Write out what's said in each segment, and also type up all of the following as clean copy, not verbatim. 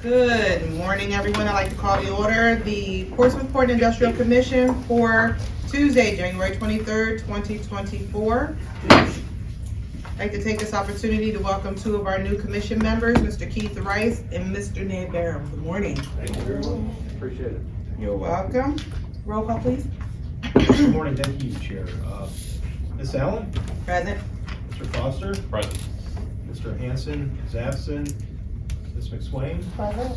Good morning, everyone. I'd like to call to order the Portsmouth Port and Industrial Commission for Tuesday, January 23rd, 2024. I'd like to take this opportunity to welcome two of our new commission members, Mr. Keith Rice and Mr. Ned Barham. Good morning. Thank you very much. Appreciate it. You're welcome. Roll call, please. Good morning. Thank you, Chair. Ms. Allen? Present. Mr. Foster? Present. Mr. Hanson is absent. Ms. McSwain? Present.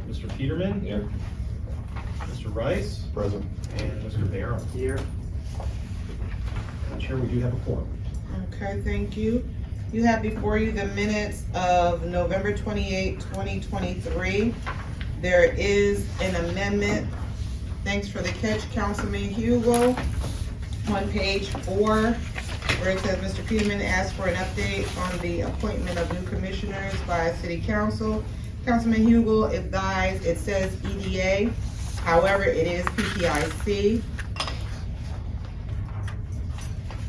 Mr. Peterman? Here. Mr. Rice? Present. And Mr. Barham. Here. Chair, we do have a quorum. Okay, thank you. You have before you the minutes of November 28, 2023. There is an amendment. Thanks for the catch, Councilman Hugo. On page 4, where it says Mr. Peterman asked for an update on the appointment of new commissioners by City Council. Councilman Hugo advised it says EDA, however, it is PPIC.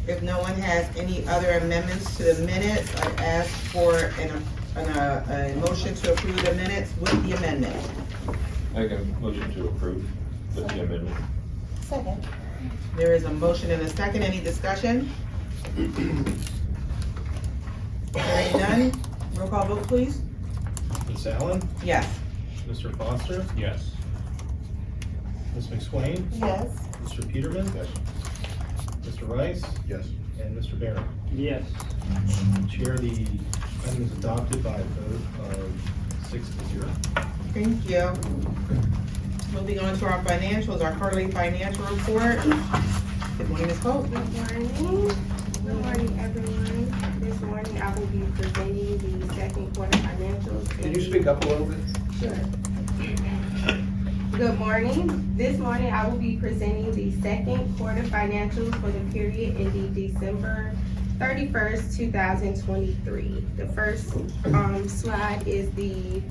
If no one has any other amendments to the minutes, I ask for a motion to approve the minutes with the amendment. Make a motion to approve with the amendment. Second. There is a motion and a second. Any discussion? Hearing none. Roll call vote, please. Ms. Allen? Yes. Mr. Foster? Yes. Ms. McSwain? Yes. Mr. Peterman? Yes. Mr. Rice? Yes. And Mr. Barham. Yes. Chair, the item is adopted by a vote of 6-0. Thank you. Moving on to our financials, our quarterly financial report. Good morning, Ms. Pope. Good morning. Good morning, everyone. This morning I will be presenting the second quarter financials. Can you speak up a little bit? Sure. Good morning. This morning I will be presenting the second quarter financials for the period ending December 31st, 2023. The first slide is the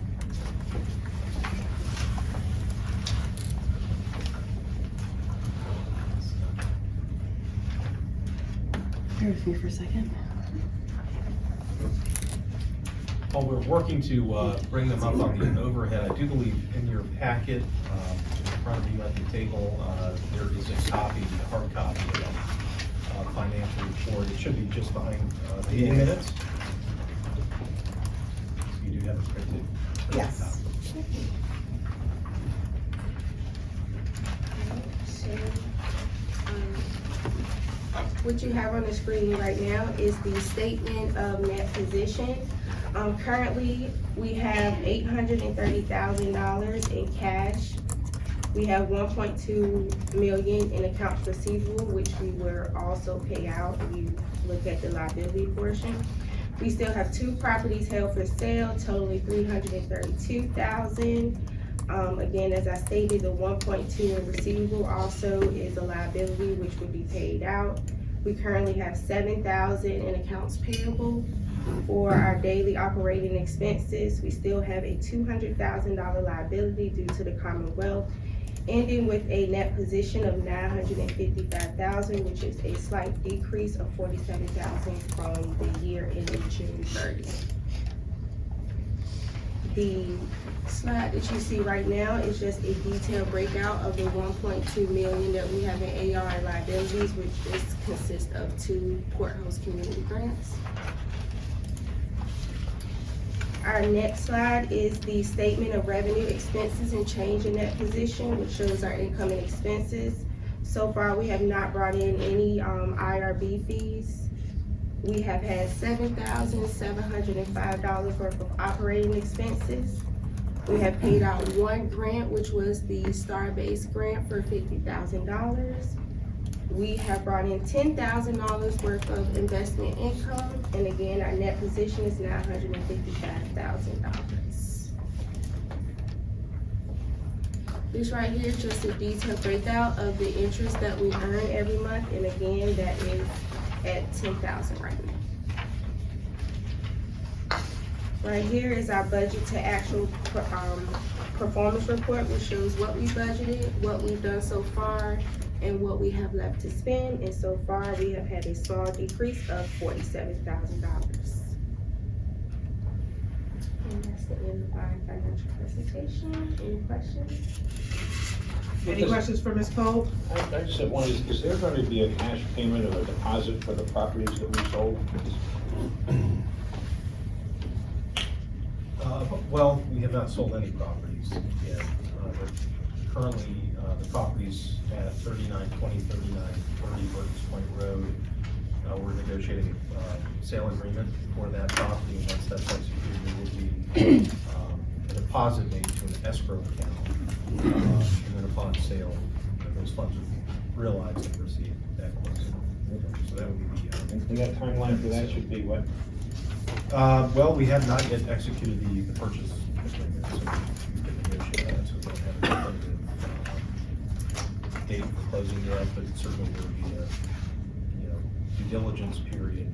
Bear with me for a second. While we're working to bring them up on the overhead, I do believe in your packet, in front of you at the table, there is a copy, a hard copy of the financial report. It should be just behind the meeting minutes. So you do have a printed Yes. copy. What you have on the screen right now is the statement of net position. Currently, we have $830,000 in cash. We have 1.2 million in accounts receivable, which we will also pay out if you look at the liability portion. We still have 2 properties held for sale, totaling $332,000. Again, as I stated, the 1.2 in receivable also is a liability which would be paid out. We currently have $7,000 in accounts payable. For our daily operating expenses, we still have a $200,000 liability due to the Commonwealth, ending with a net position of $955,000, which is a slight decrease of $47,000 from the year ending June 30th. The slide that you see right now is just a detailed breakout of the 1.2 million that we have in AR and liabilities, which consists of 2 Port Host community grants. Our next slide is the statement of revenue, expenses, and change in net position, which shows our income and expenses. So far, we have not brought in any IRB fees. We have had $7,705 worth of operating expenses. We have paid out 1 grant, which was the Star-based grant for $50,000. We have brought in $10,000 worth of investment income, and again, our net position is $955,000. This right here is just a detailed breakout of the interest that we earn every month, and again, that is at $10,000 right now. Right here is our budget to actual performance report, which shows what we budgeted, what we've done so far, and what we have left to spend. And so far, we have had a small decrease of $47,000. And that's to end my financial presentation. Any questions? Any questions for Ms. Pope? I just have one, is there going to be a cash payment or a deposit for the properties that we sold? Well, we have not sold any properties yet. But currently, the properties at 3920, 3930 Burton's Point Road, we're negotiating a sale agreement for that property. And once that's executed, there will be a deposit made to an escrow account. And then upon sale, those funds would be realized and received at closing. So that would be the. And that timeline for that should be what? Well, we have not yet executed the purchase agreement, so we can negotiate that, so we don't have a definitive date for closing yet, but certainly there will be a, due diligence period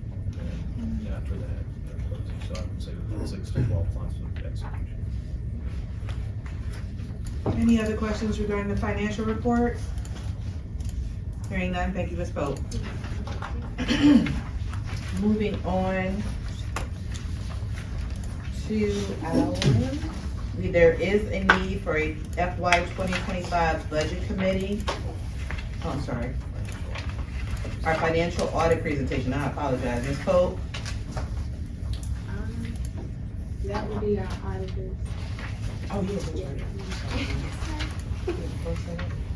after that closing, so I would say within 6 to 12 months of execution. Any other questions regarding the financial report? Hearing none, thank you, Ms. Pope. Moving on to there is a need for a FY 2025 budget committee. Oh, I'm sorry. Our financial audit presentation, I apologize, Ms. Pope. That would be our auditors. Oh, yes, that's right.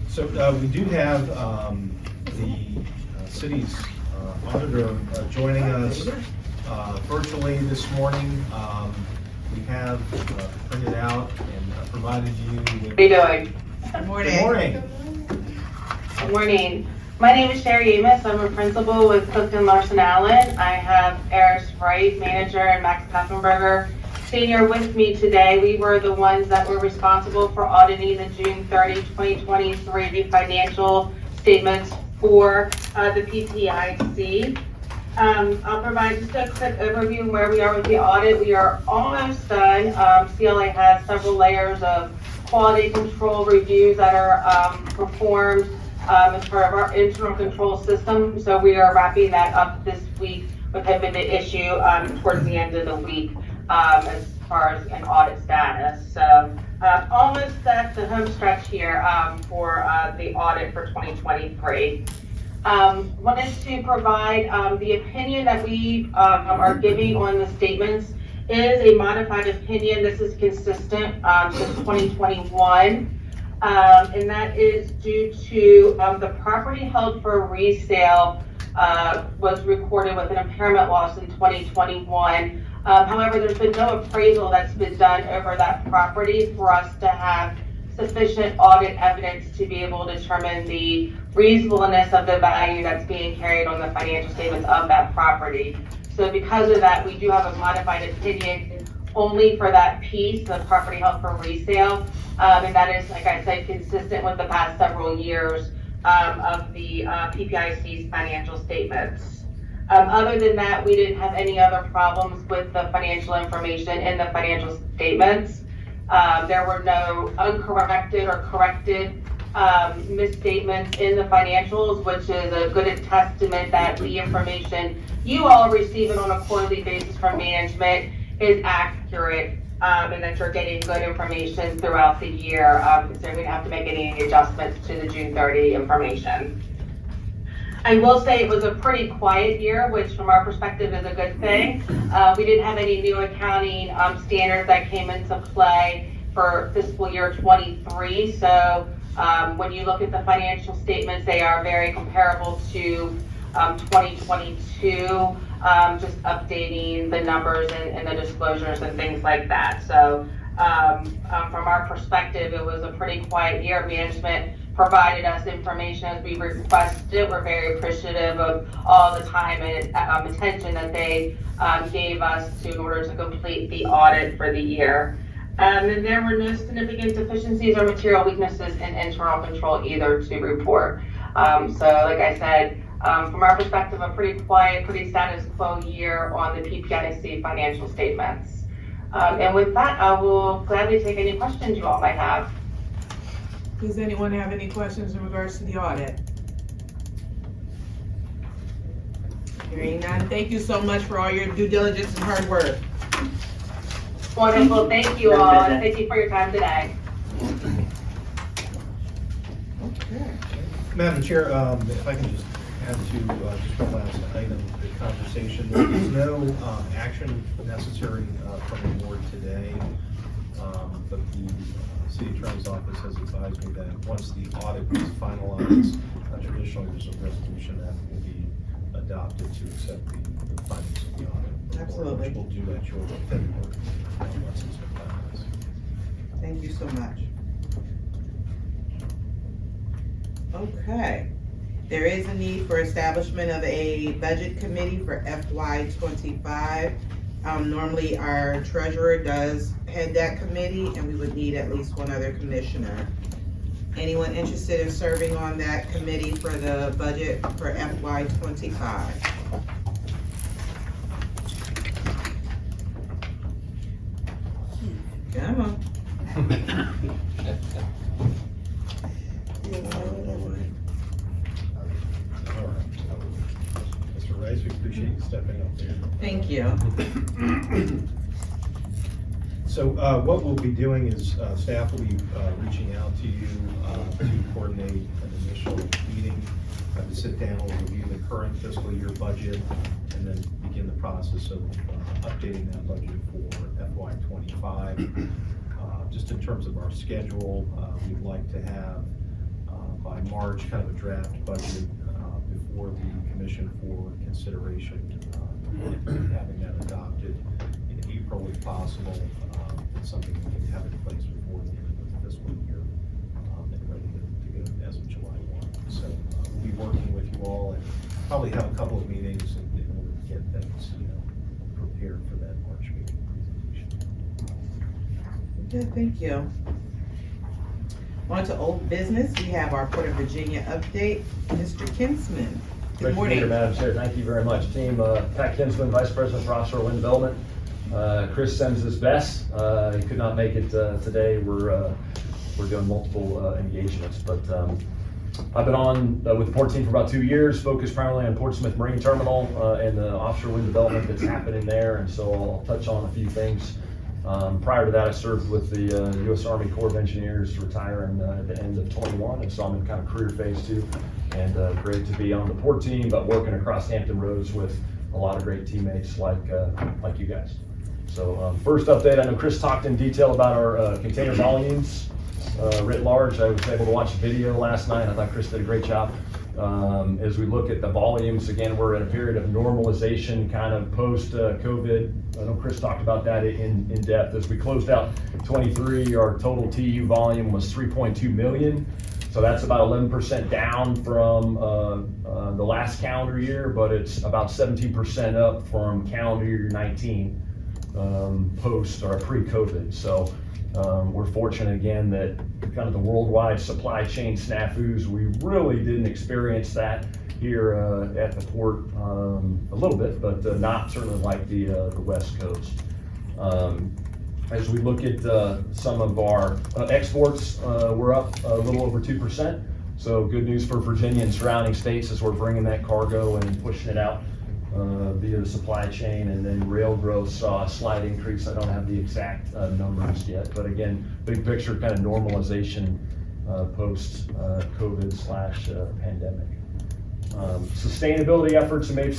So we do have the city's auditor joining us virtually this morning. We have printed out and provided you with. How are you doing? Good morning. Good morning. Good morning. My name is Sherry Amos. I'm a principal with Clifton Larson Allen. I have Eris Wright, manager, and Max Paffenberger, senior, with me today. We were the ones that were responsible for auditing the June 30, 2023 financial statements for the PPIC. I'll provide just a quick overview of where we are with the audit. We are almost done. CLA has several layers of quality control reviews that are performed as part of our internal control system. So we are wrapping that up this week with hoping to issue towards the end of the week as far as an audit status. So almost at the home stretch here for the audit for 2023. Wanted to provide the opinion that we are giving on the statements is a modified opinion. This is consistent since 2021. And that is due to the property held for resale was recorded with an impairment loss in 2021. However, there's been no appraisal that's been done over that property for us to have sufficient audit evidence to be able to determine the reasonableness of the value that's being carried on the financial statements of that property. So because of that, we do have a modified opinion only for that piece, the property held for resale. And that is, like I said, consistent with the past several years of the PPIC's financial statements. Other than that, we didn't have any other problems with the financial information in the financial statements. There were no uncorrected or corrected misstatements in the financials, which is a good testament that the information you all receiving on a quarterly basis from management is accurate and that you're getting good information throughout the year, so we don't have to make any adjustments to the June 30 information. I will say it was a pretty quiet year, which from our perspective is a good thing. We didn't have any new accounting standards that came into play for fiscal year 23. So when you look at the financial statements, they are very comparable to 2022, just updating the numbers and the disclosures and things like that. So from our perspective, it was a pretty quiet year. Management provided us information as we requested. We're very appreciative of all the time and attention that they gave us in order to complete the audit for the year. And there were no significant deficiencies or material weaknesses in internal control either to report. So like I said, from our perspective, a pretty quiet, pretty status quo year on the PPIC financial statements. And with that, I will gladly take any questions you all might have. Does anyone have any questions in regards to the audit? Hearing none, thank you so much for all your due diligence and hard work. Wonderful, thank you all, and thank you for your time today. Okay. Madam Chair, if I can just add to just one last item, the conversation. There is no action necessary from the board today, but the city attorney's office has advised me that once the audit is finalized, traditionally there's a resolution that will be adopted to accept the findings of the audit. Absolutely. Which we'll do at your February once it's been finalized. Thank you so much. Okay. There is a need for establishment of a budget committee for FY '25. Normally, our treasurer does head that committee, and we would need at least one other commissioner. Anyone interested in serving on that committee for the budget for FY '25? Come on. All right. Mr. Rice, we appreciate you stepping up there. Thank you. So what we'll be doing is staff will be reaching out to you to coordinate an initial meeting to sit down and review the current fiscal year budget and then begin the process of updating that budget for FY '25. Just in terms of our schedule, we'd like to have by March kind of a draft budget before the commission for consideration, and having that adopted in April if possible. It's something we can have in place before the end of the fiscal year and ready to go as of July 1. So we'll be working with you all and probably have a couple of meetings in order to get things, prepared for that March meeting presentation. Good, thank you. On to old business, we have our Port of Virginia update. Mr. Kinsman. Good Thank you, morning. Madam Chair. Thank you very much. Team, Pat Kinsman, Vice President for Offshore Wind Development. Chris sends his best. He could not make it today. We're doing multiple engagements, but I've been on with the port team for about 2 years, focused primarily on Portsmouth Marine Terminal and the offshore wind development that's happening there, and so I'll touch on a few things. Prior to that, I served with the U.S. Army Corps of Engineers, retiring at the end of 21, and so I'm in kind of career phase 2, and great to be on the port team, but working across Hampton Roads with a lot of great teammates like you guys. So first update, I know Chris talked in detail about our container volumes writ large. I was able to watch a video last night. I thought Chris did a great job. As we look at the volumes, again, we're in a period of normalization kind of post-COVID. I know Chris talked about that in depth. As we closed out 23, our total TU volume was 3.2 million. So that's about 11% down from the last calendar year, but it's about 17% up from calendar year 19 post or pre-COVID. So we're fortunate again that kind of the worldwide supply chain snafus, we really didn't experience that here at the port a little bit, but not certainly like the West Coast. As we look at some of our exports, we're up a little over 2%. So good news for Virginia and surrounding states as we're bringing that cargo and pushing it out via the supply chain, and then rail growth saw a slight increase. I don't have the exact numbers yet, but again, big picture kind of normalization post COVID / pandemic. Sustainability efforts may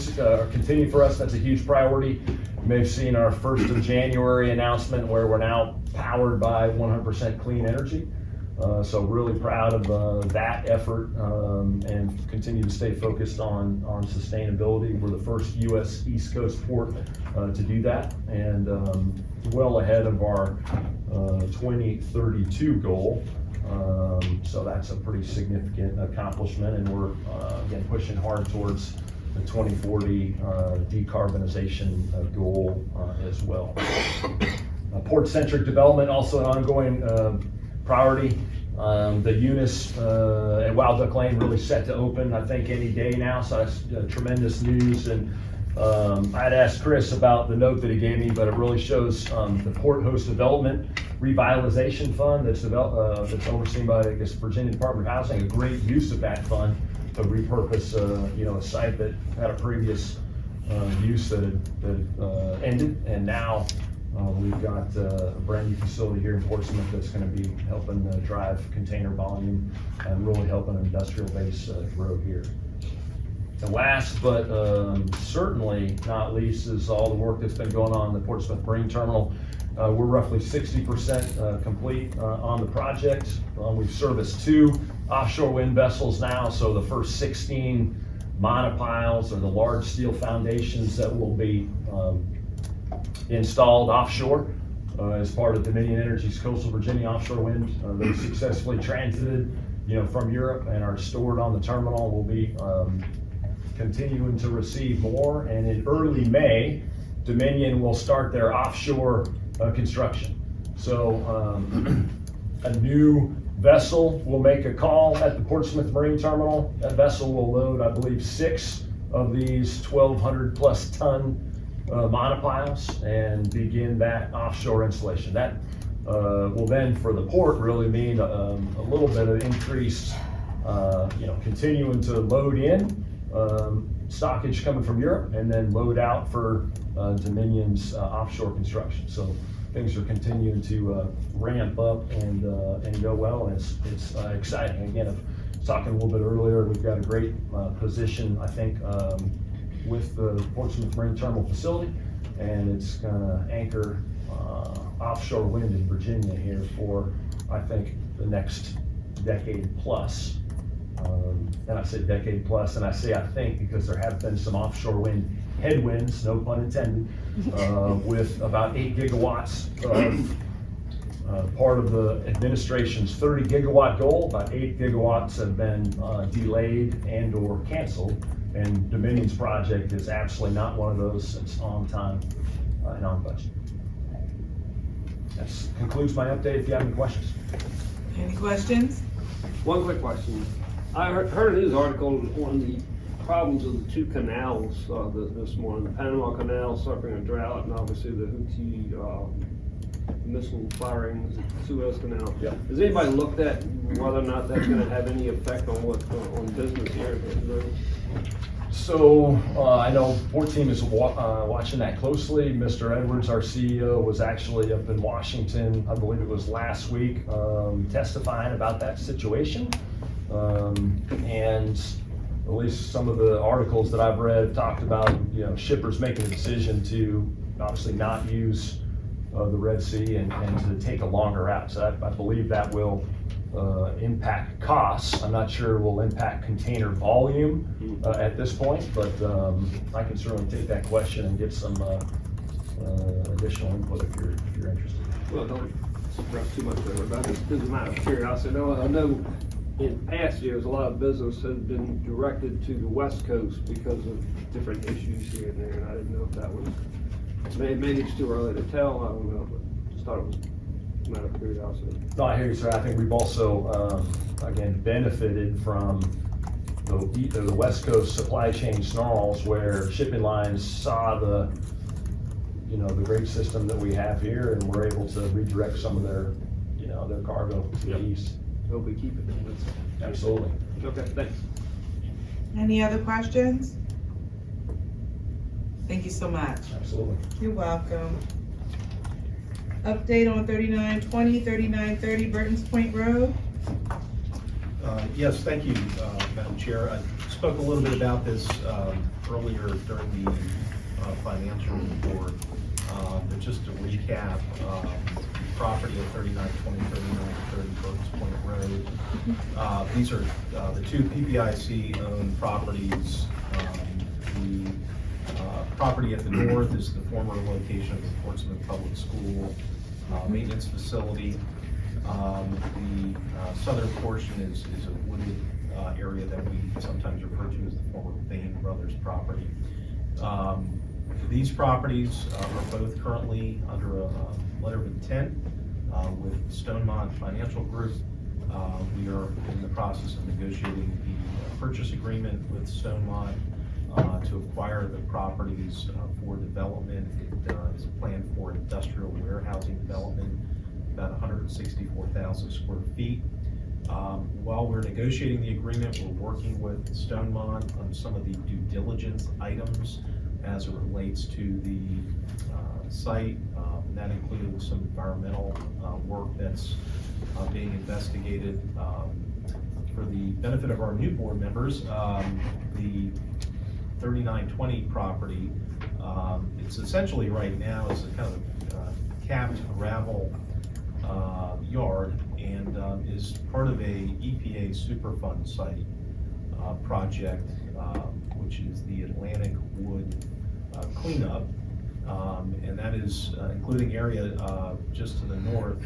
continue for us. That's a huge priority. You may have seen our 1st of January announcement where we're now powered by 100% clean energy. So really proud of that effort and continue to stay focused on sustainability. We're the first U.S. East Coast port to do that, and well ahead of our 2032 goal. So that's a pretty significant accomplishment, and we're again pushing hard towards the 2040 decarbonization goal as well. Port-centric development, also an ongoing priority. The Eunice at Wild Duck Lane really set to open, I think, any day now, so that's tremendous news. And I'd asked Chris about the note that he gave me, but it really shows the Port Host Development Revitalization Fund that's overseen by, I guess, Virginia Department of Housing. A great use of that fund to repurpose, a site that had a previous use that had ended, and now We've got a brand new facility here in Portsmouth that's gonna be helping drive container volume and really helping industrial base grow here. And last but certainly not least is all the work that's been going on in the Portsmouth Marine Terminal. We're roughly 60% complete on the project. We've serviced 2 offshore wind vessels now, so the first 16 monopiles or the large steel foundations that will be installed offshore as part of Dominion Energy's Coastal Virginia offshore wind. They successfully transited, from Europe and are stored on the terminal. We'll be continuing to receive more, and in early May, Dominion will start their offshore construction. So a new vessel will make a call at the Portsmouth Marine Terminal. That vessel will load, I believe, 6 of these 1,200 plus ton monopiles and begin that offshore installation. That will then, for the port, really mean a little bit of increased, continuing to load in stockage coming from Europe and then load out for Dominion's offshore construction. So things are continuing to ramp up and go well, and it's exciting. Again, I was talking a little bit earlier, we've got a great position, I think, with the Portsmouth Marine Terminal facility, and it's gonna anchor offshore wind in Virginia here for, I think, the next decade plus. And I say decade plus, and I say I think because there have been some offshore wind headwinds, no pun intended, with about 8 gigawatts of part of the administration's 30 gigawatt goal. About 8 gigawatts have been delayed and or canceled, and Dominion's project is absolutely not one of those. It's on time and on budget. That concludes my update. If you have any questions. Any questions? One quick question. I heard a news article on the problems of the 2 canals this morning. The Panama Canal suffering a drought, and obviously the Houthi missile firing, Suez Canal. Yeah. Has anybody looked at whether or not that's going to have any effect on on business here? So I know Port Team is watching that closely. Mr. Edwards, our CEO, was actually up in Washington, I believe it was last week, testifying about that situation. And at least some of the articles that I've read talked about, shippers making a decision to obviously not use the Red Sea and to take a longer route. So I believe that will impact costs. I'm not sure it will impact container volume at this point, but I can certainly take that question and get some additional input if you're interested. Well, don't stress too much over that. Just as a matter of curiosity, I know in past years, a lot of business has been directed to the West Coast because of different issues here and there, and I didn't know if that was, maybe it's too early to tell, I don't know, but just thought it was a matter of curiosity. No, I hear you, sir. I think we've also, again, benefited from the West Coast supply chain snarls where shipping lines saw the great system that we have here and were able to redirect some of their cargo to the east. Hope we keep it. Absolutely. Okay, thanks. Any other questions? Thank you so much. Absolutely. You're welcome. Update on 3920, 3930 Burton's Point Road. Yes, thank you, Madam Chair. I spoke a little bit about this earlier during the financial report, but just to recap, property at 3920, 3930 Burton's Point Road. These are the 2 PPIC-owned properties. The property at the north is the former location of the Portsmouth Public School maintenance facility. The southern portion is a wooded area that we sometimes refer to as the former Bain Brothers property. These properties are both currently under a letter of intent with Stonemont Financial Group. We are in the process of negotiating the purchase agreement with Stonemont to acquire the properties for development. It is planned for industrial warehousing development, about 164,000 square feet. While we're negotiating the agreement, we're working with Stonemont on some of the due diligence items as it relates to the site. and that includes some environmental work that's being investigated. For the benefit of our new board members, the 3920 property, it's essentially right now is a kind of capped gravel yard, and is part of a EPA Superfund site project, which is the Atlantic Wood cleanup, and that is including area just to the north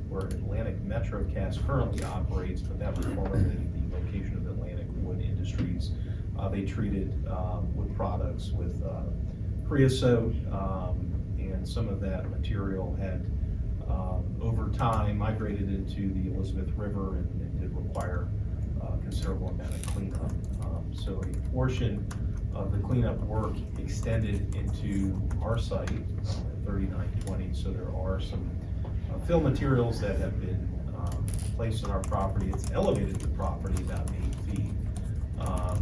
where Atlantic MetroCast currently operates, but that was formerly the location of Atlantic Wood Industries. They treated wood products with creosote, and some of that material had over time migrated into the Elizabeth River and did require a considerable amount of cleanup. So a portion of the cleanup work extended into our site at 3920. So there are some fill materials that have been placed on our property. It's elevated the property about 8 feet.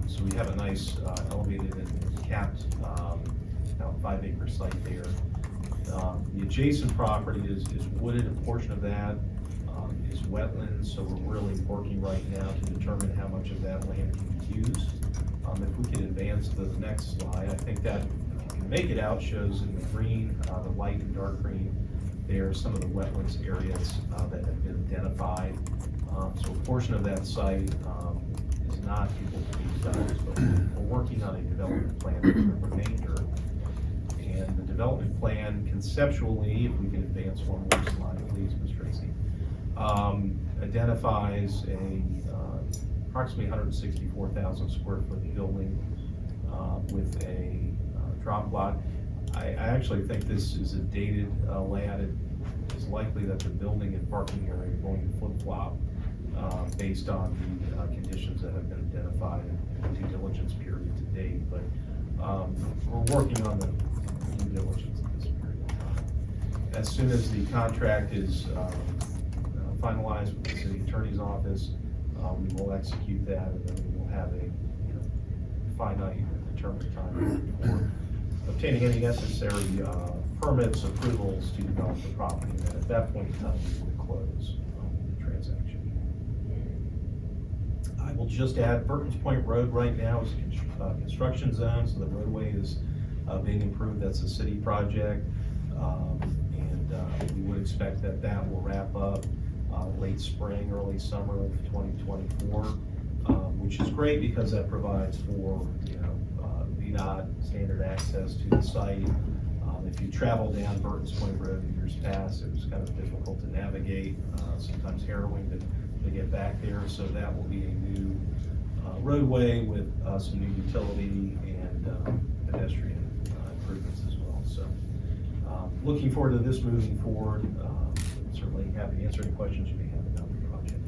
So we have a nice elevated and capped about 5-acre site there. The adjacent property is wooded. A portion of that is wetlands, so we're really working right now to determine how much of that land can be used. If we can advance to the next slide, I think that, if you can make it out, shows in the green, the light and dark green, there are some of the wetlands areas that have been identified. So a portion of that site is not able to be used, but we're working on a development plan for the remainder. And the development plan conceptually, if we can advance one more slide, please, Ms. Tracy, identifies a approximately 164,000 square foot building with a drop lot. I actually think this is a dated layout. It is likely that the building and parking area are going to flip-flop based on the conditions that have been identified in the due diligence period to date. But we're working on the due diligence at this period of time. As soon as the contract is finalized with the city attorney's office, we will execute that, and then we will have a finite and determined time for obtaining any necessary permits, approvals to develop the property. And then at that point in time, we will close the transaction. I will just add, Burton's Point Road right now is a construction zone, so the roadway is being improved. That's a city project, and we would expect that that will wrap up late spring, early summer of 2024, which is great because that provides for VDOT standard access to the site. If you travel down Burton's Point Road in years past, it was kind of difficult to navigate, sometimes harrowing to get back there. So that will be a new roadway with some new utility and pedestrian improvements as well. So looking forward to this moving forward. Certainly happy to answer any questions you may have about the project.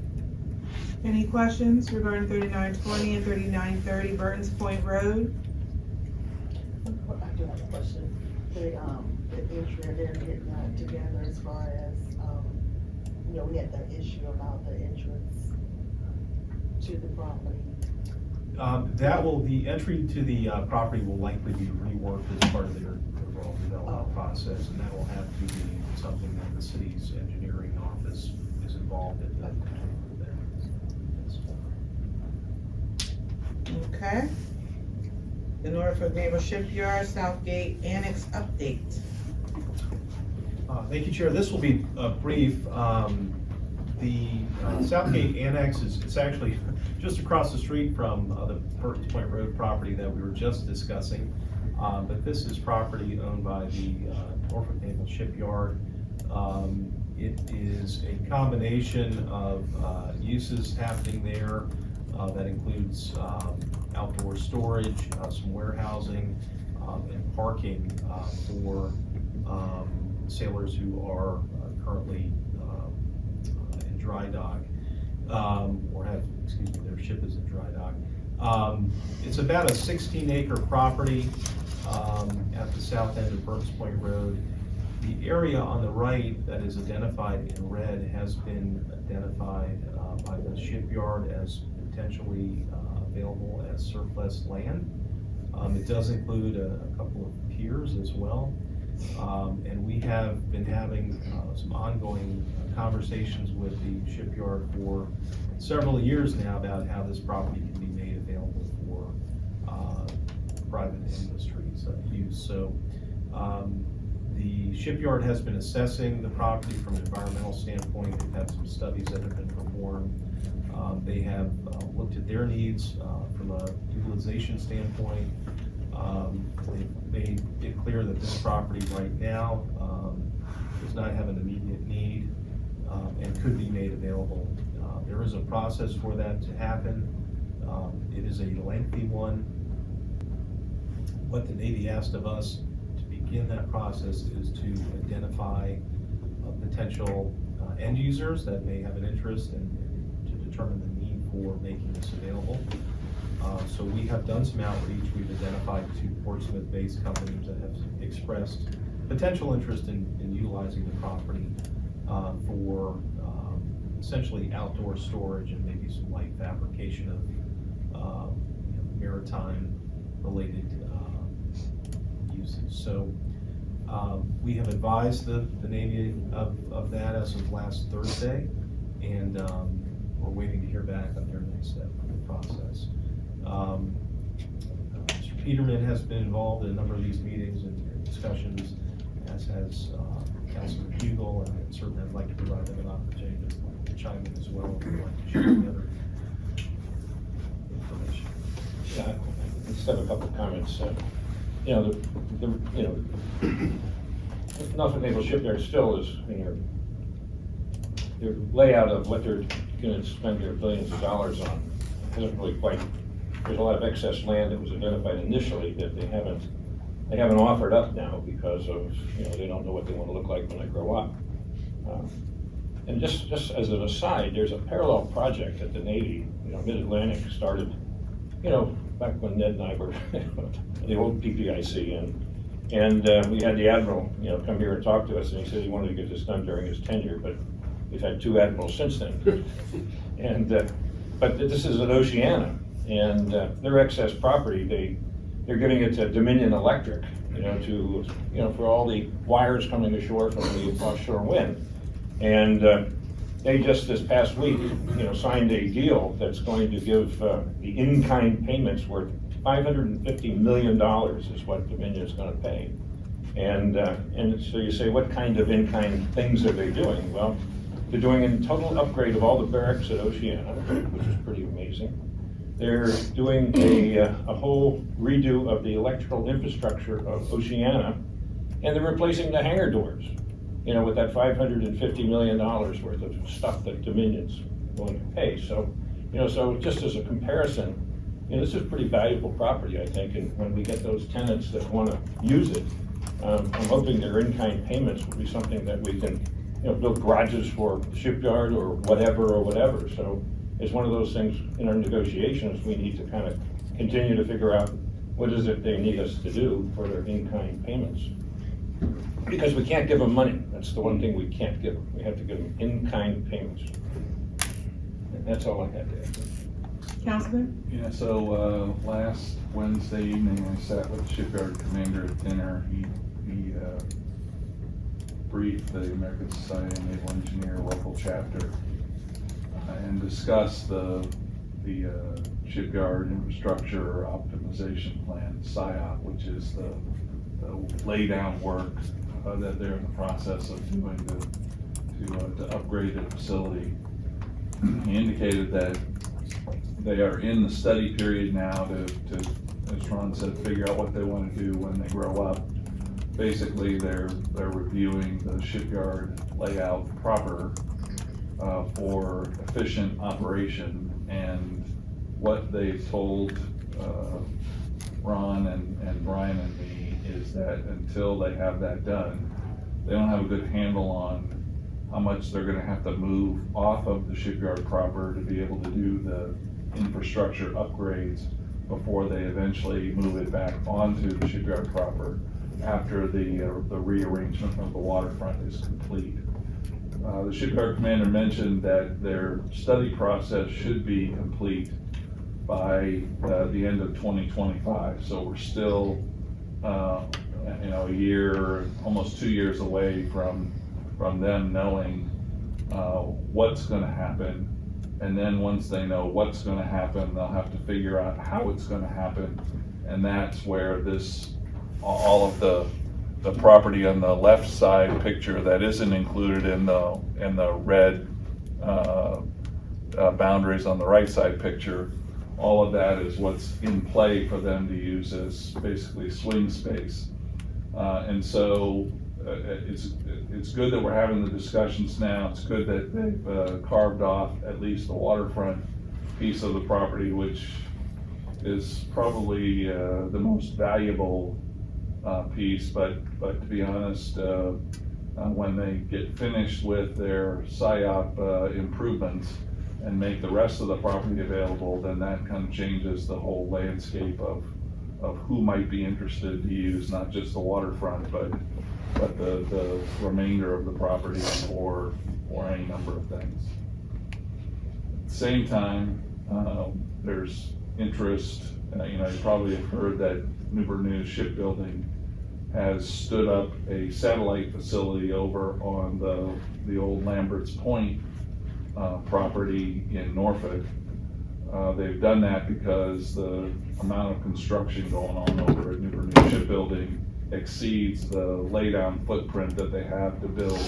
Any questions regarding 3920 and 3930 Burton's Point Road? I do have a question. The entry they're getting that together as far as, we had that issue about the entrance to the property. The entry to the property will likely be reworked as part of their overall development process, and that will have to be something that the city's engineering office is involved in. Okay. The Norfolk Naval Shipyard Southgate Annex update. Thank you, Chair. This will be brief. The Southgate Annex it's actually just across the street from the Burton's Point Road property that we were just discussing. But this is property owned by the Norfolk Naval Shipyard. It is a combination of uses happening there that includes outdoor storage, some warehousing, and parking for sailors who are currently in dry dock, or have, their ship is in dry dock. It's about a 16-acre property at the south end of Burton's Point Road. The area on the right that is identified in red has been identified by the shipyard as potentially available as surplus land. It does include a couple of piers as well. And we have been having some ongoing conversations with the shipyard for several years now about how this property can be made available for private industries use. So the shipyard has been assessing the property from an environmental standpoint. They've had some studies that have been performed. They have looked at their needs from a utilization standpoint. They've made it clear that this property right now does not have an immediate need and could be made available. There is a process for that to happen. It is a lengthy one. What the Navy asked of us to begin that process is to identify potential end users that may have an interest and to determine the need for making this available. So we have done some outreach. We've identified 2 Portsmouth-based companies that have expressed potential interest in utilizing the property for essentially outdoor storage and maybe some light fabrication of maritime-related uses. So we have advised the Navy of that as of last Thursday, and we're waiting to hear back on their next step in the process. Mr. Peterman has been involved in a number of these meetings and discussions, as has Councilman Hugel, and certainly I'd like to provide them an opportunity to chime in as well if they'd like to share any other information. Yeah, I just have a couple of comments. Norfolk Naval Shipyard still is, their layout of what they're gonna spend their billions of dollars on hasn't really quite, there's a lot of excess land that was identified initially that they haven't offered up now because of, they don't know what they want to look like when they grow up. And just as an aside, there's a parallel project that the Navy, Mid-Atlantic started, back when Ned and I were the old PPIC, and we had the Admiral, come here and talk to us, and he said he wanted to get this done during his tenure, but we've had 2 admirals since then. And but this is at Oceana, and their excess property, they're giving it to Dominion Electric, for all the wires coming ashore from the offshore wind. And they just this past week, signed a deal that's going to give the in-kind payments worth $550 million is what Dominion is going to pay. And so you say, what kind of in-kind things are they doing? Well, they're doing a total upgrade of all the barracks at Oceana, which is pretty amazing. They're doing a whole redo of the electrical infrastructure of Oceana, and they're replacing the hangar doors, with that $550 million worth of stuff that Dominion's going to pay. So, so just as a comparison, this is pretty valuable property, I think, and when we get those tenants that want to use it, I'm hoping their in-kind payments will be something that we can, build garages for the shipyard or whatever. So it's one of those things in our negotiations, we need to kind of continue to figure out what is it they need us to do for their in-kind payments. Because we can't give them money. That's the one thing we can't give them. We have to give them in-kind payments. And that's all I had to add. Counselor? Yeah, so last Wednesday evening, I sat with the shipyard commander at dinner. He briefed the American Society of Naval Engineer local chapter and discussed the shipyard infrastructure optimization plan, SIOP, which is the lay down work that they're in the process of doing to upgrade the facility. He indicated that they are in the study period now to, as Ron said, figure out what they want to do when they grow up. Basically, they're reviewing the shipyard layout proper for efficient operation, and what they've told Ron and Brian and me is that until they have that done, they don't have a good handle on how much they're going to have to move off of the shipyard proper to be able to do the infrastructure upgrades before they eventually move it back onto the shipyard proper after the rearrangement of the waterfront is complete. The shipyard commander mentioned that their study process should be complete by the end of 2025, so we're still a year, almost 2 years away from them knowing what's gonna happen. And then once they know what's gonna happen, they'll have to figure out how it's gonna happen. And that's where all of the property on the left side picture that isn't included in the red boundaries on the right side picture, all of that is what's in play for them to use as basically swing space. And so it's good that we're having the discussions now. It's good that they've carved off at least the waterfront piece of the property, which is probably the most valuable piece. But to be honest, when they get finished with their SIOP improvements and make the rest of the property available, then that kind of changes the whole landscape of who might be interested to use not just the waterfront, but the remainder of the property for any number of things. At the same time, there's interest, you probably have heard that Newport News Shipbuilding has stood up a satellite facility over on the old Lambert's Point property in Norfolk. They've done that because the amount of construction going on over at Newport News Shipbuilding exceeds the laydown footprint that they have to build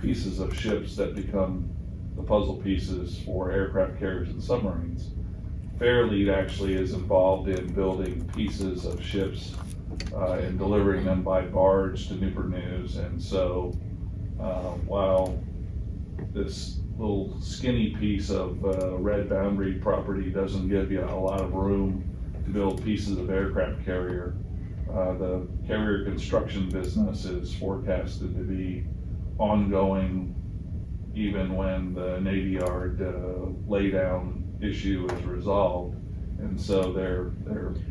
pieces of ships that become the puzzle pieces for aircraft carriers and submarines. Fairlead actually is involved in building pieces of ships and delivering them by barge to Newport News. And so while this little skinny piece of red boundary property doesn't give you a lot of room to build pieces of aircraft carrier, the carrier construction business is forecasted to be ongoing even when the Navy Yard laydown issue is resolved. And so there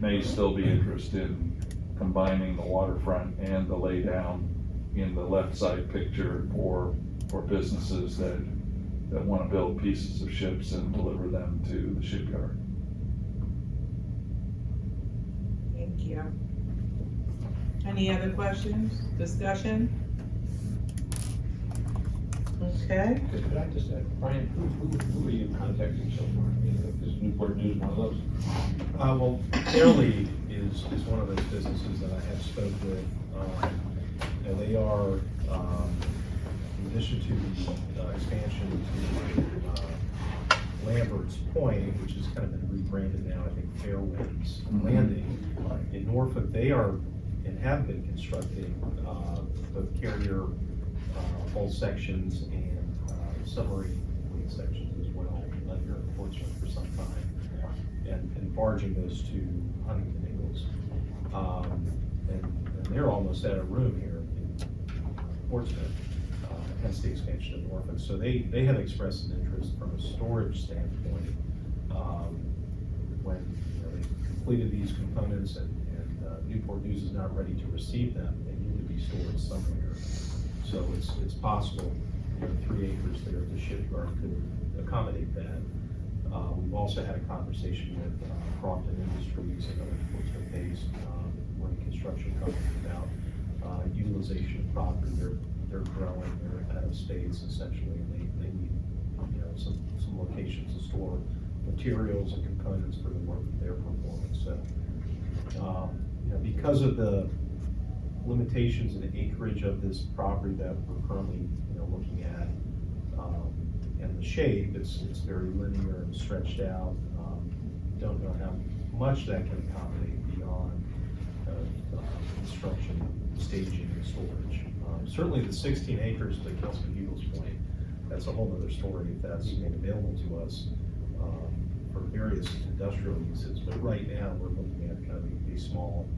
may still be interest in combining the waterfront and the laydown in the left side picture for businesses that want to build pieces of ships and deliver them to the shipyard. Thank you. Any other questions, discussion? Okay. Could I just add, Brian, who are you contacting so far? Is Newport News one of those? Well, Fairlead is one of those businesses that I have spoke with. And they are, in addition to the expansion to Lambert's Point, which has kind of been rebranded now, I think Fairwinds Landing in Norfolk, they are and have been constructing both carrier hull sections and submarine wing sections as well here in Portsmouth for some time, and barging those to Huntington Ingalls. And they're almost out of room here in Portsmouth, hence the expansion of Norfolk. So they have expressed an interest from a storage standpoint when they completed these components and Newport News is not ready to receive them. They need to be stored somewhere. So it's possible 3 acres there at the shipyard could accommodate that. We've also had a conversation with Crofton Industries, another Portsmouth-based marine construction company, about utilization of property. They're growing, they're out of space essentially, and they need some locations to store materials and components for the work that they're performing. So because of the limitations and acreage of this property that we're currently looking at, and the shape, it's very linear and stretched out. Don't know how much that can accommodate beyond construction, staging, and storage. Certainly the 16 acres to Kelson Eagles Point, that's a whole other story if that's made available to us for various industrial uses. But right now, we're looking at kind of a small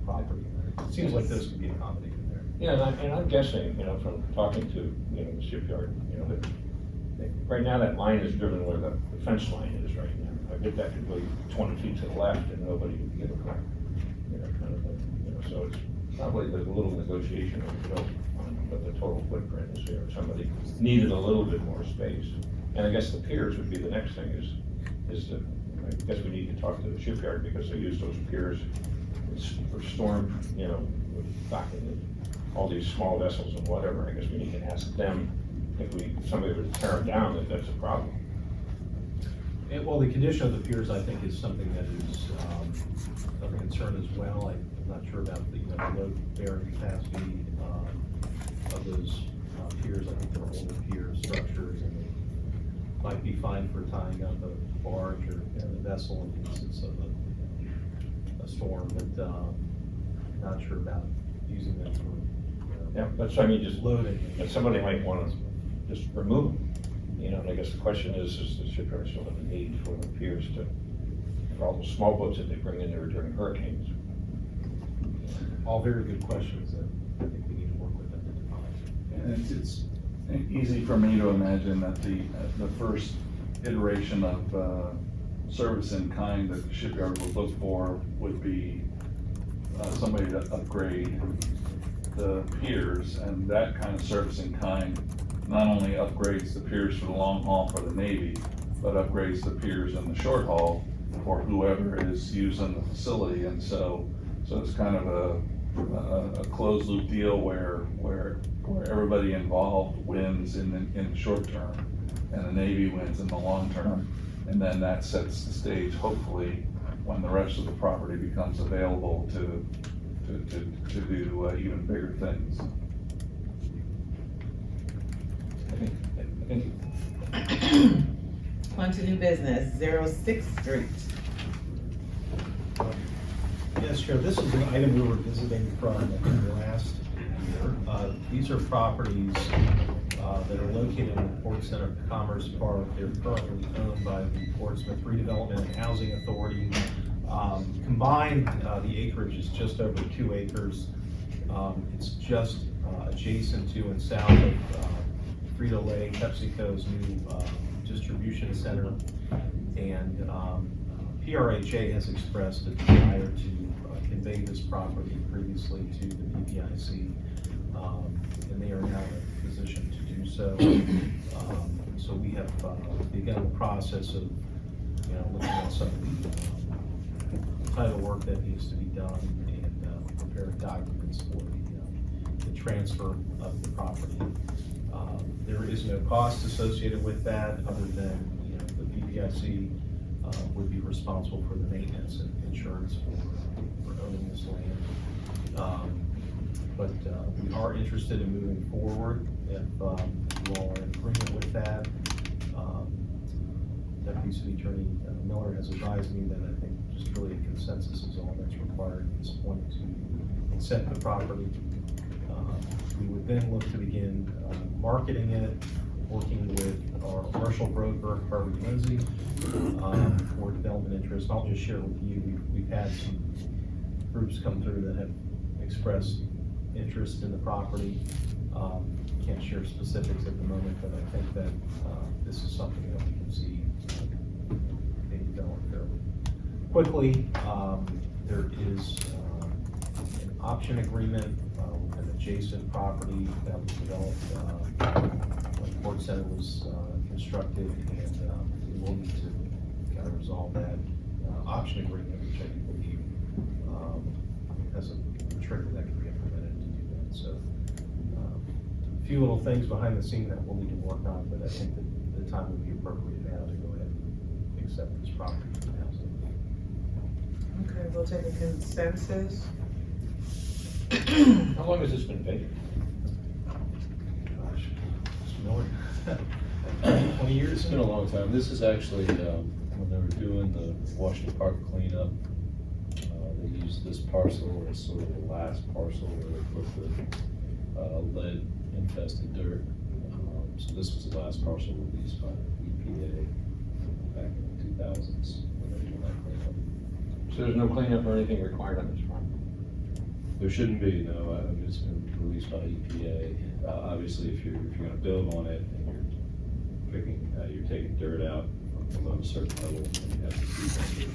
property. It seems like those could be accommodated there. Yeah, and I'm guessing, from talking to, the shipyard, that right now that line is driven where the fence line is right now. I bet that could go 20 feet to the left and nobody would give a crap, kind of thing. So it's probably there's a little negotiation on what the total footprint is here. If somebody needed a little bit more space. And I guess the piers would be the next thing is that I guess we need to talk to the shipyard because they use those piers for storm, docking all these small vessels and whatever. I guess we need to ask them if somebody were to tear them down, if that's a problem. Well, the condition of the piers, I think, is something that is of concern as well. I'm not sure about the, the load bearing capacity of those piers. I think they're older pier structures, and they might be fine for tying up a barge or a vessel in the instance of a storm, but not sure about using them for Yeah, that's what I mean, just loading. but somebody might want to just remove them. And I guess the question is the shipyard still have a need for the piers for all the small boats that they bring in there during hurricanes? All very good questions that I think we need to work with them to define. And it's easy for me to imagine that the first iteration of service in kind that the shipyard would look for would be somebody to upgrade the piers, and that kind of service in kind not only upgrades the piers for the long haul for the Navy, but upgrades the piers in the short haul for whoever is using the facility. And so it's kind of a closed loop deal where everybody involved wins in the short term, and the Navy wins in the long term. And then that sets the stage, hopefully, when the rest of the property becomes available to do even bigger things. Thank you. On to new business, 06th Street. Yes, Chair, this is an item we were visiting from last year. These are properties that are located in the Port Center Commerce Park. They're currently owned by the Portsmouth Redevelopment and Housing Authority. Combined, the acreage is just over 2 acres. It's just adjacent to and south of Frito-Lay, PepsiCo's new distribution center. And PRHA has expressed a desire to convey this property previously to the PPIC, and they are now in a position to do so. So we have begun the process of, looking at some of the title work that needs to be done and preparing documents for the transfer of the property. There is no cost associated with that, other than, the PPIC would be responsible for the maintenance and insurance for owning this land. But we are interested in moving forward if you all are in agreement with that. Deputy City Attorney Miller has advised me that I think just really a consensus is all that's required at this point to accept the property. We would then look to begin marketing it, working with our commercial broker, Harvey Lindsay, for development interest. I'll just share with you, we've had some groups come through that have expressed interest in the property. Can't share specifics at the moment, but I think that this is something that we can see being developed fairly quickly. There is an option agreement with an adjacent property that was developed when Port Center was constructed, and we will need to kind of resolve that option agreement, which I do believe has a trigger that can be implemented to do that. So a few little things behind the scene that we'll need to work on, but I think that the time would be appropriate now to go ahead and accept this property for the housing. Okay, we'll take a consensus. How long has this been vacant? Gosh, Mr. Miller, 20 years? It's been a long time. This is actually, when they were doing the Washington Park cleanup, they used this parcel as sort of the last parcel where they put the lead infested dirt. So this was the last parcel released by EPA back in the 2000s when they were doing that cleanup. So there's no cleanup or anything required on this farm? There shouldn't be, no. I mean, it's been released by EPA. Obviously, if you're gonna build on it and you're taking dirt out from below a certain level, then you have to do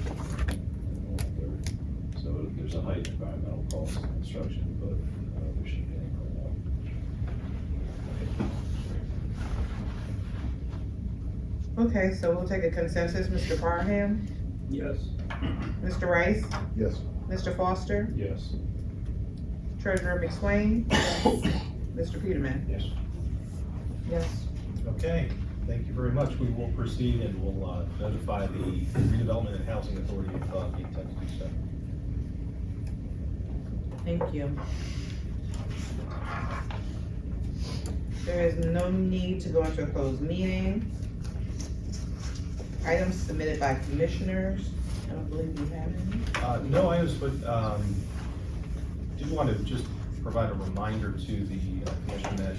that. So there's a heightened environmental cost of construction, but there shouldn't be any cleanup. Okay, so we'll take a consensus. Mr. Parham, Yes. Mr. Rice, Yes. Mr. Foster, Yes. Treasurer McSwain? Mr. Peterman? Yes. Yes. Okay, thank you very much. We will proceed and we'll notify the redevelopment and housing authority of the intent to do so. Thank you. There is no need to go into a closed meeting. Items submitted by commissioners. I don't believe we have any. No items, but did want to just provide a reminder to the commission that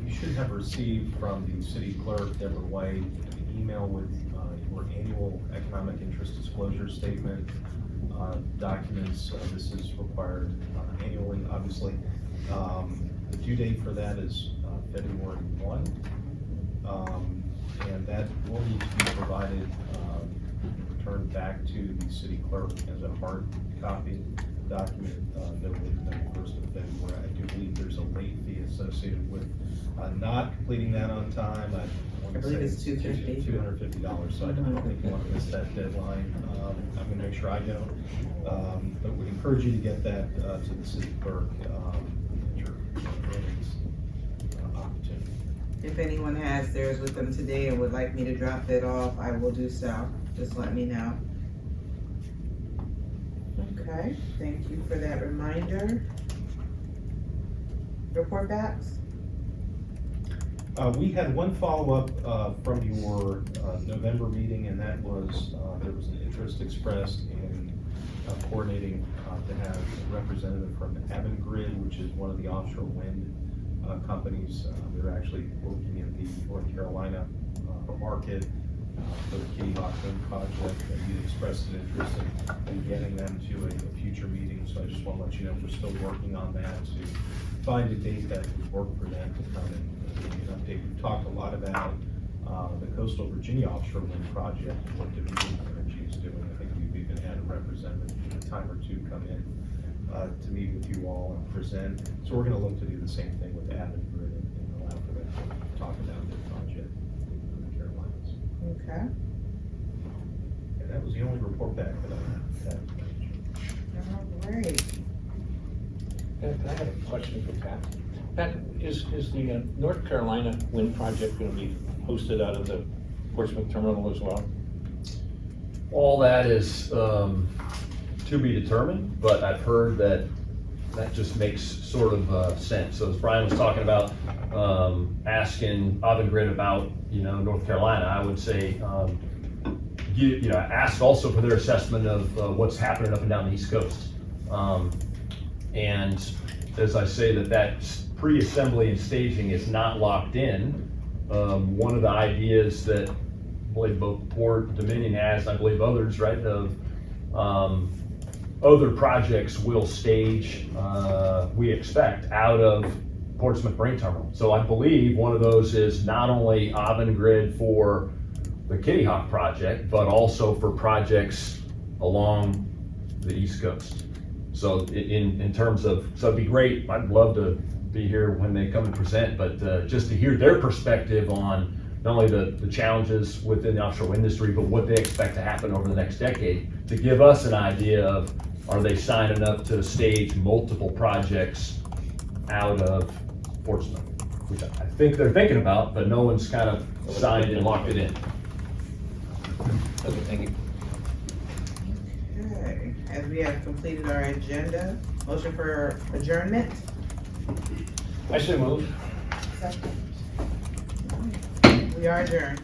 you should have received from the city clerk, Deborah White, an email with your annual economic interest disclosure statement documents. This is required annually, obviously. The due date for that is February 1. And that will need to be provided, returned back to the city clerk as a hard copy document, no later than the 1st of February. I do believe there's a late fee associated with not completing that on time. I believe it's $250. $250, so I don't think you want to miss that deadline. I'm gonna make sure I don't, but we encourage you to get that to the city clerk at your earliest opportunity. If anyone has theirs with them today and would like me to drop it off, I will do so. Just let me know. Okay, thank you for that reminder. Report backs? We had one follow-up from your November meeting, and that was, there was an interest expressed in coordinating to have a representative from Avangrid, which is one of the offshore wind companies. They're actually working in the North Carolina market for the Kitty Hawk Wind project, and you expressed an interest in getting them to a future meeting. So I just want to let you know we're still working on that to find a date that would work for them to come and give you an update. We've talked a lot about the Coastal Virginia offshore wind project and what Division Energy is doing. I think we've even had a representative a time or two come in to meet with you all and present. So we're going to look to do the same thing with Avangrid and allow for them to talk about their project in the Carolinas. Okay. And that was the only report back that I had. All right. I have a question for Pat. Pat, is the North Carolina wind project going to be hosted out of the Portsmouth terminal as well? All that is to be determined, but I've heard that just makes sort of sense. So as Brian was talking about asking Avangrid about, North Carolina, I would say, ask also for their assessment of what's happening up and down the East Coast. And as I say that pre-assembly and staging is not locked in, one of the ideas that I believe both Port Dominion has, I believe others, right, of other projects will stage, we expect, out of Portsmouth Marine Terminal. So I believe one of those is not only Avangrid for the Kitty Hawk project, but also for projects along the East Coast. So in terms of, so it'd be great, I'd love to be here when they come and present, but just to hear their perspective on not only the challenges within the offshore wind industry, but what they expect to happen over the next decade, to give us an idea of, are they signing up to stage multiple projects out of Portsmouth? Which I think they're thinking about, but no one's kind of signed and locked it in. Okay, thank you. Okay, as we have completed our agenda, motion for adjournment. I so move. We are adjourned.